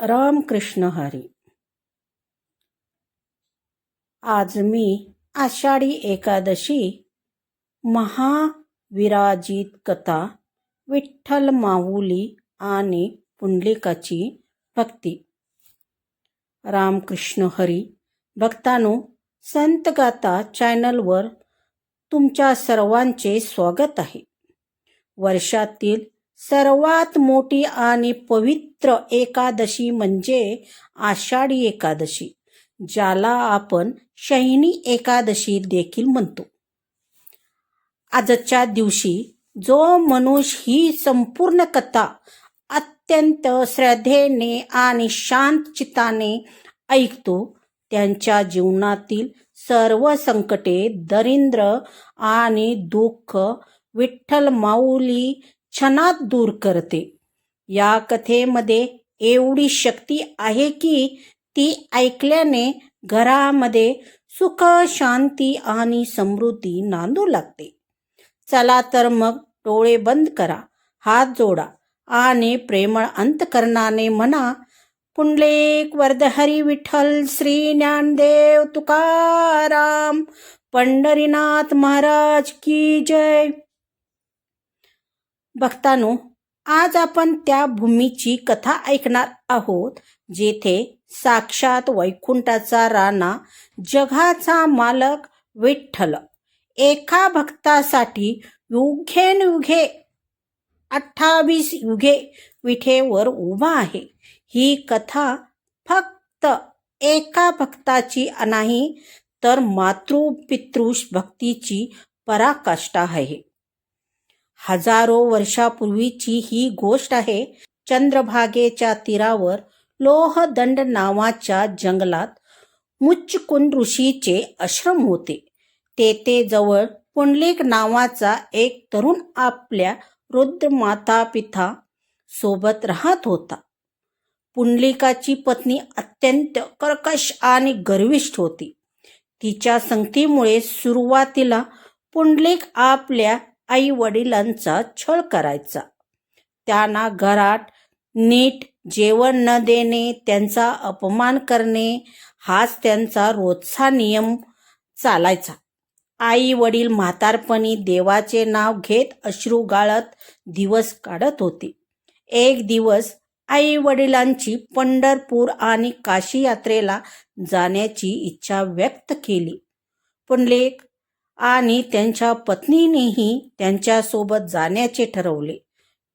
रामकृष्ण हरी. आज मी आषाढी एकादशी महाविराजित कथा विठ्ठल माऊली आणि पुंडलिकाची भक्ती. रामकृष्ण हरी. भक्तांनो, संत गाथा चॅनलवर तुमच्या सर्वांचे स्वागत आहे. वर्षातील सर्वात मोठी आणि पवित्र एकादशी म्हणजे आषाढी एकादशी, ज्याला आपण शयनी एकादशी देखील म्हणतो. आजच्या दिवशी जो मनुष्य ही संपूर्ण कथा अत्यंत श्रद्धेने आणि शांत चित्ताने ऐकतो, त्यांच्या जीवनातील सर्व संकटे, दरिद्र आणि दुःख विठ्ठल माऊली क्षणात दूर करते. या कथेमध्ये एवढी शक्ती आहे की ती ऐकल्याने घरामध्ये सुख, शांती आणि समृद्धी नांदू लागते. चला तर मग डोळे बंद करा, हात जोडा आणि प्रेमळ अंतकरणाने म्हणा, पुंडलिक वरदहरी विठ्ठल श्री ज्ञानदेव तुकाराम पंढरीनाथ महाराज की जय. भक्तांनो, आज आपण त्या भूमीची कथा ऐकणार आहोत जेथे साक्षात वैकुंठाचा राणा, जगाचा मालक विठ्ठल एका भक्तासाठी युगेनुयुगे 28 युगे विठेवर उभा आहे. ही कथा फक्त एका भक्ताची नाही, तर मातृ-पितृ भक्तीची पराकाष्ठा आहे. हजारो वर्षापूर्वीची ही गोष्ट आहे. चंद्रभागेच्या तीरावर लोहदंड नावाच्या जंगलात मुचकुंद ऋषीचे आश्रम होते. तेथे जवळ पुंडलिक नावाचा एक तरुण आपल्या वृद्ध माता-पिता सोबत राहत होता. पुंडलिकाची पत्नी अत्यंत कर्कश आणि गर्विष्ठ होती. तिच्या संगतीमुळे सुरुवातीला पुंडलिक आपल्या आई वडिलांचा छळ करायचा. त्यांना घरात नीट जेवण न देणे, त्यांचा अपमान करणे हाच त्यांचा रोजचा नियम चालायचा. आई वडील म्हातारपणी देवाचे नाव घेत अश्रू गाळत दिवस काढत होते. एक दिवस आई वडिलांची पंढरपूर आणि काशी यात्रेला जाण्याची इच्छा व्यक्त केली. पुंडलिक आणि त्यांच्या पत्नीनेही त्यांच्यासोबत जाण्याचे ठरवले.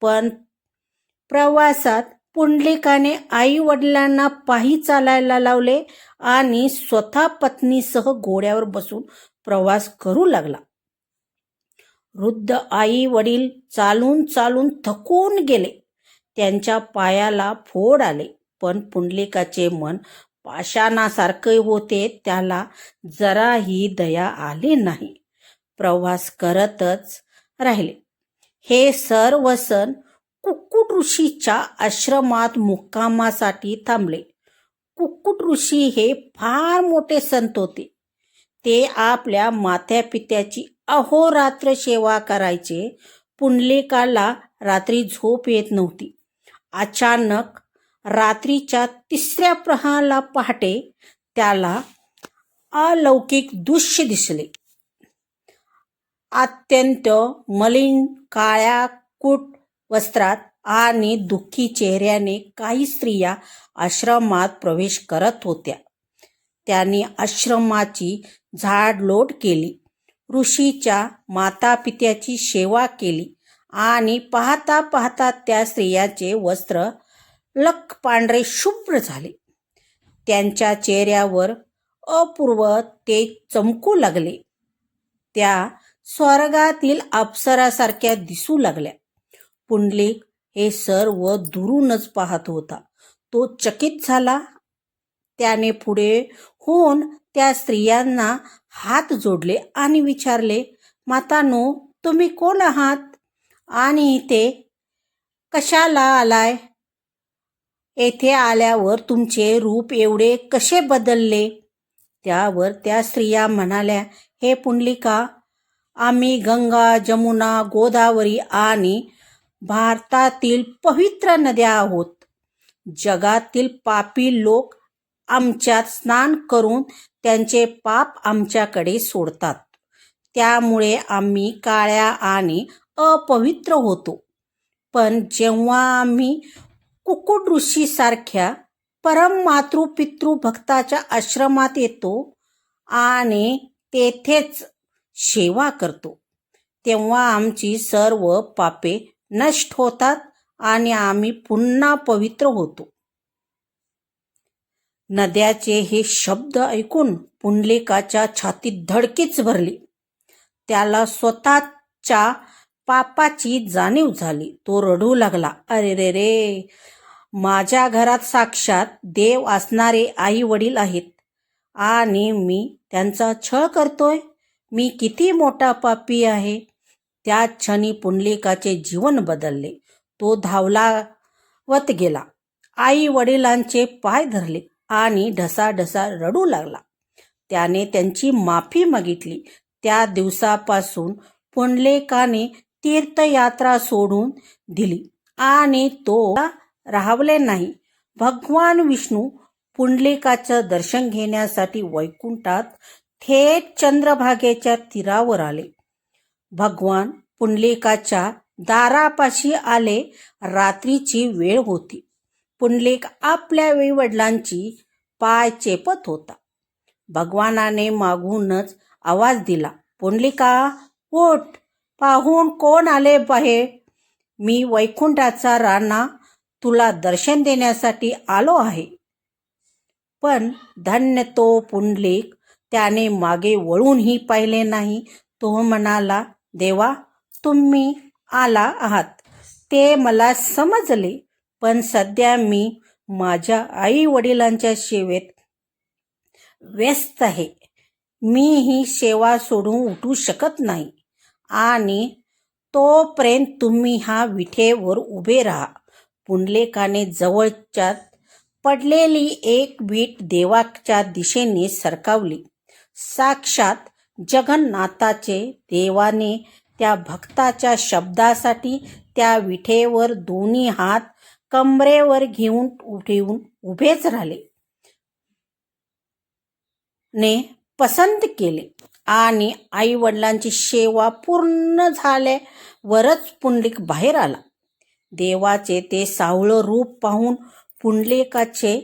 पण प्रवासात पुंडलिकाने आई वडिलांना पायी चालायला लावले आणि स्वतः पत्नीसह घोड्यावर बसून प्रवास करू लागला. वृद्ध आई वडील चालून चालून थकून गेले. त्यांच्या पायाला फोड आले. पण पुंडलिकाचे मन पाषाणासारखे होते. त्याला जराही दया आली नाही. प्रवास करतच राहिले. हे सर्व सण कुक्कुट ऋषीच्या आश्रमात मुक्कामासाठी थांबले. कुक्कुट ऋषी हे फार मोठे संत होते. ते आपल्या मात्यापित्याची अहोरात्र सेवा करायचे. पुंडलिकाला रात्री झोप येत नव्हती. अचानक रात्रीच्या 3ऱ्या प्रहराला पहाटे त्याला अलौकिक दृश्य दिसले. अत्यंत मलिन काळ्या कूट वस्त्रात आणि दुःखी चेहऱ्याने काही स्त्रिया आश्रमात प्रवेश करत होत्या. त्यांनी आश्रमाची झाडलोट केली, ऋषीच्या मातापित्याची सेवा केली आणि पाहता पाहता त्या स्त्रियांचे वस्त्र लख पांढरे शुभ्र झाले. त्यांच्या चेहऱ्यावर अपूर्व तेज चमकू लागले. त्या स्वर्गातील अप्सरासारख्या दिसू लागल्या. पुंडलिक हे सर्व दुरूनच पाहत होता. तो चकित झाला. त्याने पुढे होऊन त्या स्त्रियांना हात जोडले आणि विचारले, मातांनो, तुम्ही कोण आहात आणि इथे कशाला आलाय? येथे आल्यावर तुमचे रूप एवढे कसे बदलले? त्यावर त्या स्त्रिया म्हणाल्या, हे पुंडलिका, आम्ही गंगा, जमुना, गोदावरी आणि भारतातील पवित्र नद्या आहोत. जगातील पापी लोक आमच्यात स्नान करून त्यांचे पाप आमच्याकडे सोडतात. त्यामुळे आम्ही काळ्या आणि अपवित्र होतो. पण जेव्हा आम्ही कुकुट ऋषीसारख्या परम मातृपितृ भक्ताच्या आश्रमात येतो आणि तेथेच सेवा करतो, तेव्हा आमची सर्व पापे नष्ट होतात आणि आम्ही पुन्हा पवित्र होतो. नद्याचे हे शब्द ऐकून पुंडलिकाच्या छातीत धडकीच भरली. त्याला स्वतःच्या पापाची जाणीव झाली. तो रडू लागला, अरे रे रे, माझ्या घरात साक्षात देव असणारे आई वडील आहेत आणि मी त्यांचा छळ करतोय. मी किती मोठा पापी आहे. त्या क्षणी पुंडलिकाचे जीवन बदलले. तो धावत गेला, आई वडिलांचे पाय धरले आणि ढसाढसा रडू लागला. त्याने त्यांची माफी मागितली. त्या दिवसापासून पुंडलिकाने तीर्थयात्रा सोडून दिली आणि तो राहवले नाही. भगवान विष्णू पुंडलिकाचं दर्शन घेण्यासाठी वैकुंठात थेट चंद्रभागेच्या तीरावर आले. भगवान पुंडलिकाच्या दारापाशी आले. रात्रीची वेळ होती. पुंडलिक आपल्या वडिलांची पाय चेपत होता. भगवानाने मागूनच आवाज दिला, पुंडलिका उठ, पाहून कोण आले बाहेर. मी वैकुंठाचा राणा तुला दर्शन देण्यासाठी आलो आहे. पण धन्य तो पुंडलिक, त्याने मागे वळूनही पाहिले नाही. तो म्हणाला, देवा, तुम्ही आला आहात ते मला समजले, पण सध्या मी माझ्या आई वडिलांच्या सेवेत व्यस्त आहे. मी ही सेवा सोडून उठू शकत नाही आणि तोपर्यंत तुम्ही ह्या विठेवर उभे राहा. पुंडलिकाने जवळच्यात पडलेली एक वीट देवाच्या दिशेने सरकावली. साक्षात जगन्नाथाचे. देवाने त्या भक्ताच्या शब्दासाठी त्या विठेवर दोन्ही हात कमरेवर घेऊन ठेवून उभेच राहिले. ने पसंत केले आणि आई वडिलांची सेवा पूर्ण झाल्यावरच पुंडलिक बाहेर आला. देवाचे ते सावळं रूप पाहून पुंडलिकाने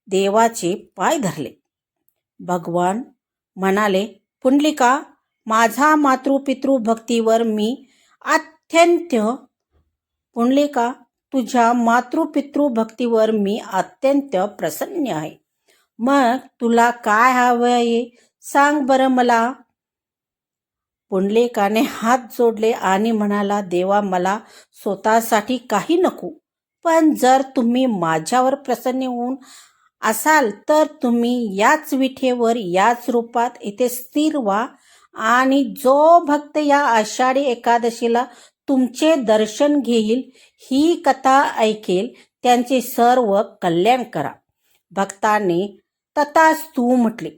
देवाचे पाय धरले. भगवान म्हणाले, पुंडलिका, माझा मातृपितृ भक्तीवर मी पुंडलिका, तुझ्या मातृपितृ भक्तीवर मी अत्यंत प्रसन्न आहे. मग तुला काय हवं आहे, सांग बरं मला. पुंडलिकाने हात जोडले आणि म्हणाला, देवा, मला स्वतःसाठी काही नको, पण जर तुम्ही माझ्यावर प्रसन्न होऊन असाल तर तुम्ही याच विठेवर याच रूपात इथे स्थिर व्हा आणि जो भक्त या आषाढी एकादशीला तुमचे दर्शन घेईल, ही कथा ऐकेल, त्यांचे सर्व कल्याण करा. भक्ताने तथास्तु म्हटले.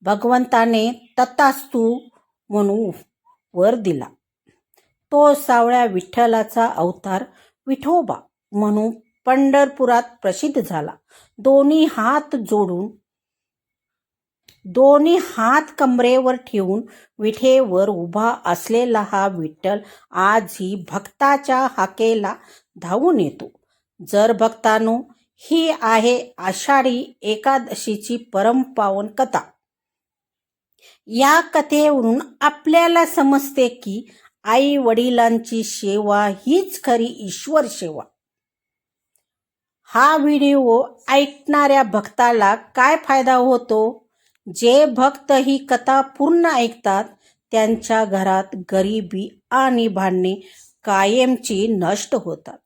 भगवंताने तथास्तु म्हणून वर दिला. तो सावळ्या विठ्ठलाचा अवतार विठोबा म्हणून पंढरपुरात प्रसिद्ध झाला. दोन्ही हात कमरेवर ठेवून विठेवर उभा असलेला हा विठ्ठल आजही भक्ताच्या हाकेला धावून येतो. जर भक्तांनो, ही आहे आषाढी एकादशीची परम पावन कथा. या कथेवरून आपल्याला समजते की आई वडिलांची सेवा हीच खरी ईश्वर सेवा. हा व्हिडिओ ऐकणाऱ्या भक्ताला काय फायदा होतो? जे भक्त ही कथा पूर्ण ऐकतात त्यांच्या घरात गरिबी आणि भांडणे कायमची नष्ट होतात.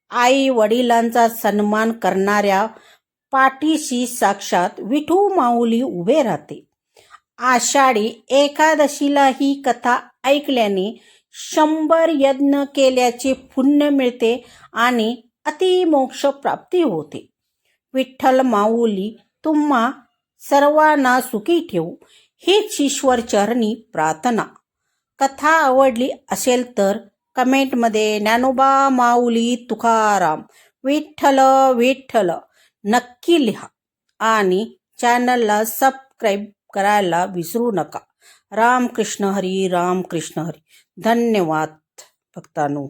आई वडिलांचा सन्मान करणाऱ्या पाठीशी साक्षात विठू माऊली उभे राहते. आषाढी एकादशीला ही कथा ऐकल्याने 100 यज्ञ केल्याचे पुण्य मिळते आणि अतिमोक्ष प्राप्ती होते. विठ्ठल माऊली तुम्हा सर्वांना सुखी ठेवू, हीच ईश्वर चरणी प्रार्थना. कथा आवडली असेल तर कमेंटमध्ये ज्ञानोबा माऊली तुकाराम विठ्ठल विठ्ठल नक्की लिहा आणि चॅनलला सबस्क्राईब करायला विसरू नका. रामकृष्ण हरी, रामकृष्ण हरी. धन्यवाद भक्तांनो.